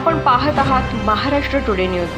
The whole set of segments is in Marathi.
आपण पाहत आहात महाराष्ट्र टुडे न्यूज।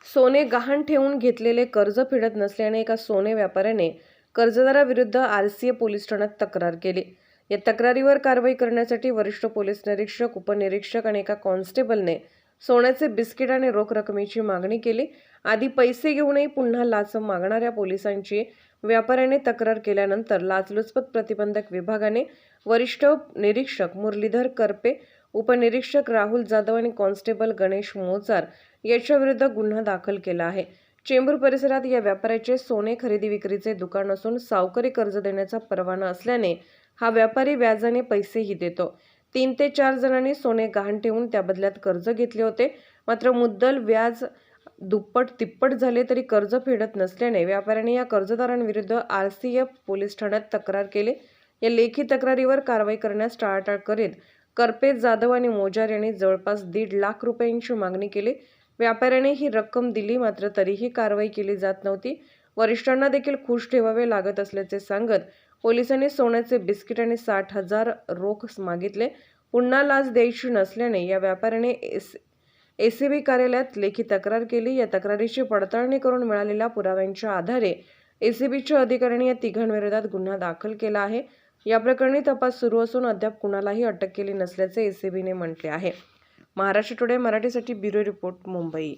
सोने गहाण ठेवून घेतलेले कर्ज फेडत नसल्याने एका सोने व्यापाऱ्याने कर्जदाराविरुद्ध आरसीए पोलीस ठाण्यात तक्रार केली। या तक्रारीवर कारवाई करण्यासाठी वरिष्ठ पोलीस निरीक्षक, उपनिरीक्षक आणि एका कॉन्स्टेबलने सोन्याचे बिस्किट आणि रोख रकमेची मागणी केली। आधी पैसे घेऊनही पुन्हा लाच मागणाऱ्या पोलिसांची व्यापाऱ्याने तक्रार केल्यानंतर लाचलुचपत प्रतिबंधक विभागाने वरिष्ठ निरीक्षक मुरलीधर करपे, उपनिरीक्षक राहुल जाधव आणि कॉन्स्टेबल गणेश मोजार याच्या विरुद्ध गुन्हा दाखल केला आहे। चेंबूर परिसरात या व्यापाऱ्याचे सोने खरेदी विक्रीचे दुकान असून सावकारी कर्ज देण्याचा परवाना असल्याने हा व्यापारी व्याजाने पैसेही देतो। 3 ते 4 जणांनी सोने गहाण ठेवून त्या बदल्यात कर्ज घेतले होते, मात्र मुद्दल व्याज दुप्पट तिप्पट झाले तरी कर्ज फेडत नसल्याने व्यापाऱ्याने या कर्जदारांविरुद्ध आरसीए पोलीस ठाण्यात तक्रार केली। या लेखी तक्रारीवर कारवाई करण्यास टाळाटाळ करीत करपे, जाधव आणि मोजार यांनी जवळपास 1.5 लाख रुपयांची मागणी केली। व्यापाऱ्याने ही रक्कम दिली, मात्र तरीही कारवाई केली जात नव्हती। वरिष्ठांना देखील खुश ठेवावे लागत असल्याचे सांगत पोलिसांनी सोन्याचे बिस्किट आणि 60,000 रोख मागितले। पुन्हा लाच द्यायची नसल्याने या व्यापाऱ्याने एसीबी कार्यालयात लेखी तक्रार केली। या तक्रारीची पडताळणी करून मिळालेल्या पुराव्यांच्या आधारे एसीबीच्या अधिकाऱ्यांनी या तिघांविरोधात गुन्हा दाखल केला आहे। या प्रकरणी तपास सुरू असून अद्याप कुणालाही अटक केली नसल्याचे एसीबीने म्हटले आहे। महाराष्ट्र टुडे मराठीसाठी ब्युरो रिपोर्ट, मुंबई।